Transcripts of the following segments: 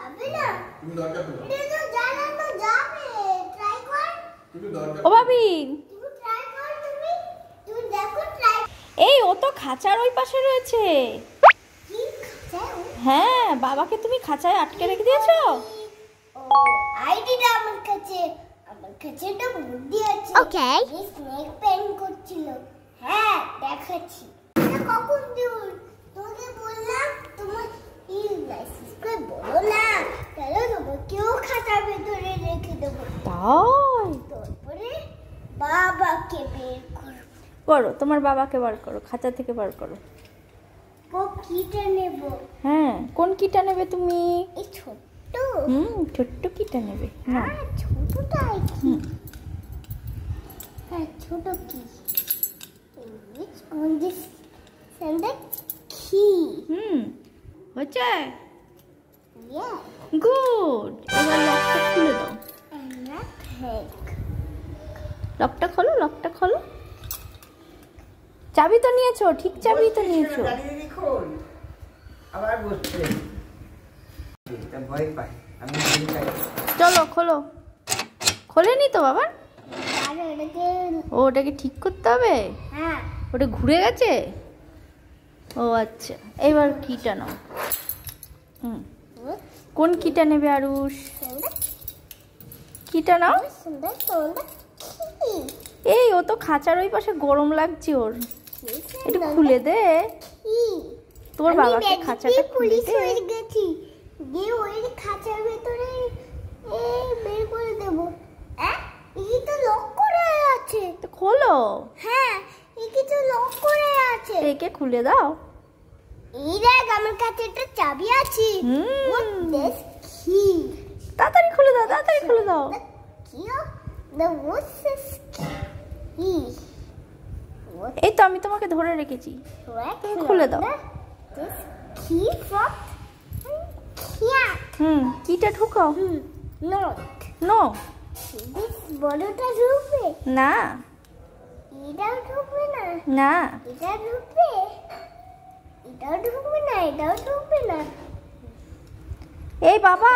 যাবে না তুমি দরজা খোলো এটা তো জানানো যাবে ট্রাই কর তুমি দরজা ও ভাবি তুমি ট্রাই কর তুমি দেখো ট্রাই এই ও তো খাঁচার ওই পাশে রয়েছে কি খাঁচা হ্যাঁ বাবাকে তুমি খাঁচায় আটকে রেখে দিয়েছো ও আইডিটা আমার কাছে একটা বুদ্ধি আছে ওকে স্নেক পেন করছিল হ্যাঁ দেখাচ্ছি এটা কখন দূর তোকে বললাম তোমার এই লাইসেন্স করে বলো না তাহলে তোমাকেও খাতার ভেতরে রেখে দেবো তাই তারপরে বাবাকে বের করো তোমার বাবাকে বার করো খাঁচা থেকে বার করো কিটা নেব হ্যাঁ কোন কিটা নেবে তুমি এই ছোট্ট ছোট্ট কিটা নেবে না ছোটটা কি হ্যাঁ ছোট কি which on this and the key হচ্ছে yeah গুড এবার লকটা খুলে দাও লকটা খোলো চাবি তো নিয়েছো ঠিক চাবি তো নিয়েছো আবার বসছে এটা ভয় পায় আমি চলো খোলেনি তো বাবা আরে এটাকে ওটাকে ঠিক করতে হবে হ্যাঁ ওটা ঘুরে গেছে ও আচ্ছা এবার কিটা নাও কোন কিটা নেবে আরুষ কিটা নাও সুন্দর সুন্দর এই ও তো খাঁচার ওই পাশে গরম লাগছে ওর একটু খুলে দে তোর বাবাকে খাঁচাটা খুলে দে গেছি দিয়ে ওই খাঁচার ভেতরে বের করে দেব এই তো লক করে আছে তো খোলো হ্যাঁ এই তো লক করে আছে একে খুলে দাও এই দেখ আমার কাছে একটা চাবি আছে কি তাড়াতাড়ি খুলে দাও কি the what's this key এই তো আমি তোমাকে ধরে রেখেছি খুলে দাও this key from here কিটা ঢুকাও no নো this বড়টা ঢুকবে না এটাও ঢুকবে না না এটা ঢুকবে এটাও ঢুকবে না এই বাবা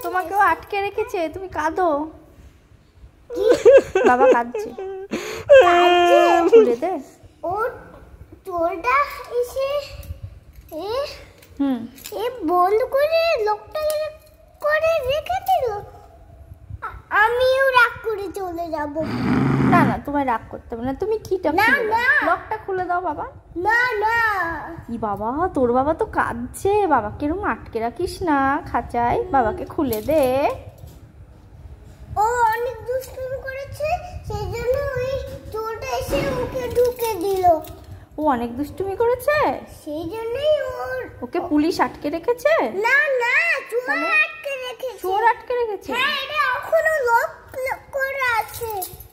তোমাকেও আটকে রেখেছে তুমি কাঁদো বাবা কাঁদছে খুলে দে ও তোরটা এসে বন্ধ করে লোকটা করে রেখে দিল আমিও রাগ করে চলে যাব না তোমায় রাগ করতে হবে না তুমি কিটা লকটা খুলে দাও বাবা না কি বাবা তোর বাবা তো কাঁদছে বাবাকে এরকম আটকে রাখিস না খাঁচায় বাবাকে খুলে দে ও অনেক দুষ্টুমি করেছে সেই জন্য ওই চোরটা এসে ওকে ঢুকে দিল ও অনেক দুষ্টুমি করেছে সেই জন্যই ওকে পুলিশ আটকে রেখেছে না চোর আটকে রেখেছে হ্যাঁ এটা এখনো লক করে আছে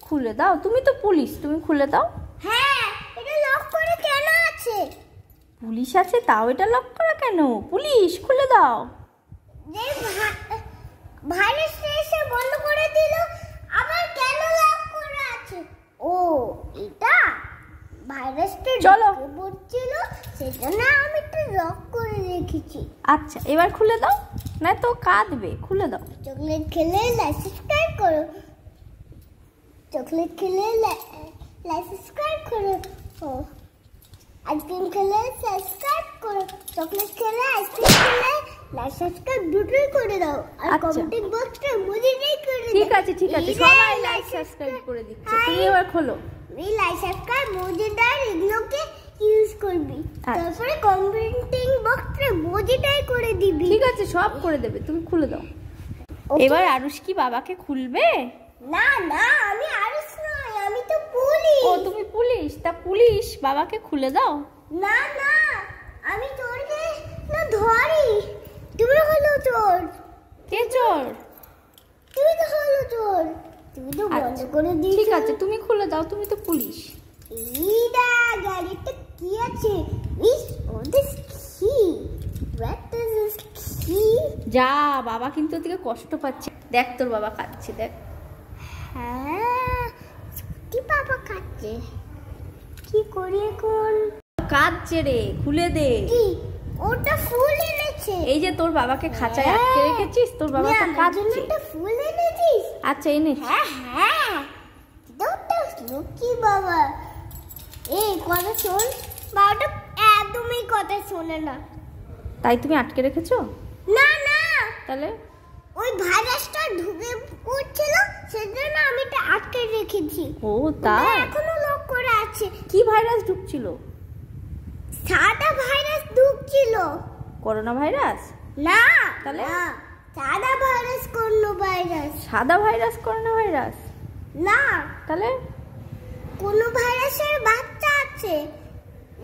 খুলে দাও তুমি তো পুলিশ তুমি খুলে দাও হ্যাঁ এটা লক করে কেন আছে পুলিশ আছে তাও এটা লক করা কেন পুলিশ খুলে দাও যে ভাইরাস এসে বন্ধ করে দিল আবার কেন লক করে আছে ও এটা ভাইরাসটা চলো বলছিল সেজন্য আমি একটু লক করে রেখেছি আচ্ছা এবার খুলে দাও না তো কাঁদবে খুলে দাও চকলেট খেলে সাবস্ক্রাইব করো চকলেট খেলে সাবস্ক্রাইব করো আইসক্রিম খেলে সাবস্ক্রাইব করো চকলেট খেলে আইসক্রিম খেলে লাইক সাবস্ক্রাইব দুটোই করে দাও আর কমেন্ট বক্সটা মুজিটাই করে দাও ঠিক আছে সবাই লাইক সাবস্ক্রাইব করে দিচ্ছে তুমি এবার খোলো এই লাইক সাবস্ক্রাইব মুজিটা এগুলোকে ইউজ করবি তারপরে কমেন্টিং বক্সে মুজিটাই করে দিবি ঠিক আছে সব করে দেবে তুমি খুলে দাও এবার আরুষ কি বাবাকে খুলবে না আমি আরুষ নই আমি তো পুলিশ ও তুমি পুলিশ তা পুলিশ বাবাকে খুলে দাও না আমি চোরকে না ধরি তুমি হলো চোর কে চোর তুমি তো হলো চোর তুমি তো বন্ধ করে দিয়েছো ঠিক আছে তুমি খুলে দাও তুমি তো পুলিশ এইটা গাড়িতে কি আছে ইস ও দিস কি হোয়াট ইজ দিস কি যা বাবা কিন্তু ওদিকে কষ্ট পাচ্ছে দেখ তোর বাবা কাঁদছে দেখ হ্যাঁ সত্যি বাবা কাঁদছে কি করি এখন কাঁদছে রে খুলে দে কি ওটা ফুল এনেছে আছে। এই যে তোর বাবাকে খাঁচায় আটকে রেখেছিস, তোর বাবা তো কাঁদছে। একটা ফুল এনেছিস? আচ্ছা এনেছি। হ্যাঁ দৌড়টা লক্ষ্মী বাবা। এই কথা শোন, বাবাটা একদমই কথা শোনে না। তাই তুমি আটকে রেখেছো? না না, তাহলে ওই ভাইরাসটা ঢুকে পড়ছিল, সেজন্য আমি এটা আটকে রেখেছি। ও তাই? এখনো লক করে আছে। কি ভাইরাস ঢুকছিল? সাদা ভাইরাস ঢুকছিল। Corona virus? না তাহলে? না, সাদা ভাইরাস করোনা ভাইরাস। সাদা ভাইরাস করোনা ভাইরাস? না, তাহলে কোন ভাইরাসের বাচ্চা আছে,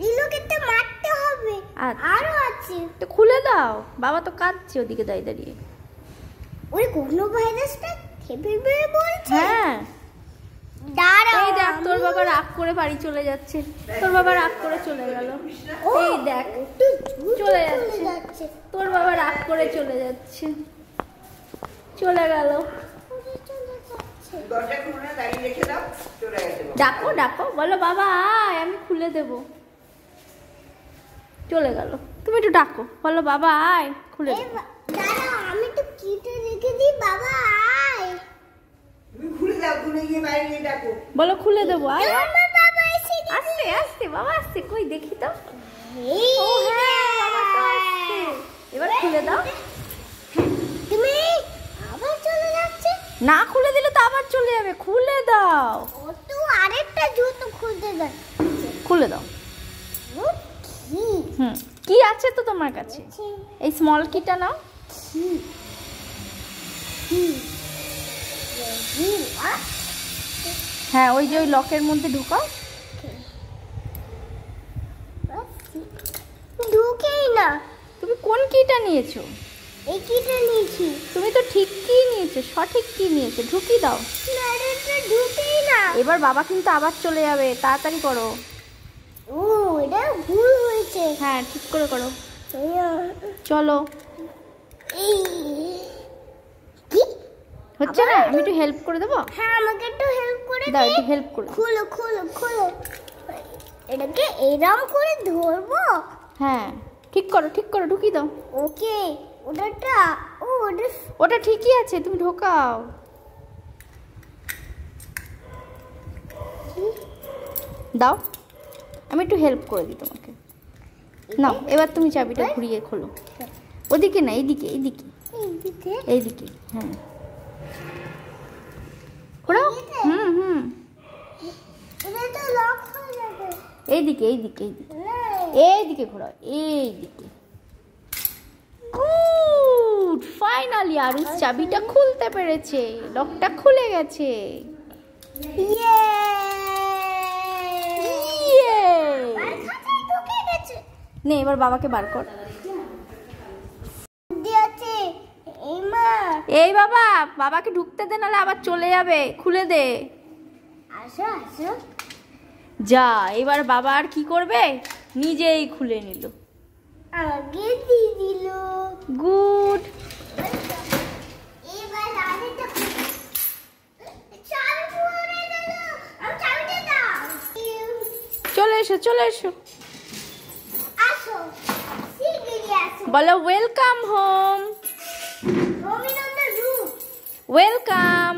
এগুলোকে তো মারতে হবে। আচ্ছা। আরো আছে। তো খুলে দাও, বাবা তো কাঁদছে ওদিকে দাঁড়িয়ে দাঁড়িয়ে। ওই কোন ভাইরাসটা খেপে বের বলছে। হ্যাঁ দাঁড়াও, এই দেখ তোর বাবা রাগ করে বাড়ি চলে যাচ্ছে। তোর বাবা রাগ করে চলে গেল। এই দেখ চলে যাচ্ছে। তোর বাবা রাগ করে চলে যাচ্ছে, চলে গেল। দরজা খুলে না, দাঁড়িয়ে রেখে দাও, চলে গেছে। ডাকো ডাকো, বলো বাবা আয় আমি খুলে দেব। চলে গেল। তুমি একটু ডাকো, বলো বাবা আয় খুলে দেব। দাঁড়াও, আমি তো কিটে রেখে দিই। বাবা আয়। তুমি খুলে দাও, খুলে গিয়ে বাইরে গিয়ে ডাকো। বলো খুলে দেবো, আয় আয়। আমার বাবা এসে গেছে। আস্তে আস্তে বাবা আস্তে, কই দেখি তো। এই ও হ্যাঁ বাবা তো আসছে। এবার খুলে দাও। তুমি আবার চলে যাচ্ছে। না খুলে দিলে তো আবার চলে যাবে, খুলে দাও। ও তো আরেকটা জুতো খুলতে যাচ্ছে। খুলে দাও। ও কি কি আছে তো তোমার কাছে? এই স্মল কিটা নাও। কি কি কি হ্যাঁ ওই যে ওই লকের মধ্যে ঢুকাও। ঢুকেই না। তুমি কোন কিটা নিয়েছো? এই কিটা নিয়েছি। তুমি তো ঠিক কি নিয়েছো, সঠিক কি নিয়েছো, ঢুকি দাও। না, এটা ঢুকেই না। এবার বাবা কিন্তু আবার চলে যাবে, তাড়াতাড়ি করো। ও এটা ভুল হয়েছে। হ্যাঁ ঠিক করে করো। চলো। এই কি হচ্ছে না? আমি একটু হেল্প করে দেবো? হ্যাঁ, আমাকে একটু হেল্প করে দাও দে। একটু হেল্প করে। খোলো খোলো খোলো। এটাকে এরম করে ধরবো? হ্যাঁ ঠিক করো ঠিক করো, ঢুকি দাও। ওকে, ওটা ও ওটা ওটা ঠিকই আছে, তুমি ঢোকাও। দাও, আমি একটু হেল্প করে দিই তোমাকে। নাও এবার তুমি চাবিটা ঘুরিয়ে খোলো। ওদিকে না, এইদিকে এইদিকে এইদিকে। এইদিকে। হ্যাঁ ঘোরাও। হুম এটা তো লক হয়ে যাবে। এইদিকে এইদিকে এইদিকে না, এইদিকে ঘোরাও, এইদিকে। গুড, ফাইনালি আরুষ চাবিটা খুলতে পেরেছে, লকটা খুলে গেছে। ইয়ে ইয়ে! আর খাতায় ঢুকে গেছে। নে এবার বাবাকে বার কর। বুদ্ধি আছে। এই মা, এই বাবা, বাবাকে ঢুকতে দে, নাহলে আবার চলে যাবে, খুলে দে। আসো আসো। যা, এবার বাবা আর কি করবে, নিজেই খুলে নিল। আমাকে দিয়ে দিল। গুড। এবার আরেকটা চাবি পড়ে গেল। আমি চাবিটা দাও। চলে এসো চলে এসো। আসো, শিগগিরই আসো। বলো ওয়েলকাম হোম। রবীন্দ্র রূপ। ওয়েলকাম।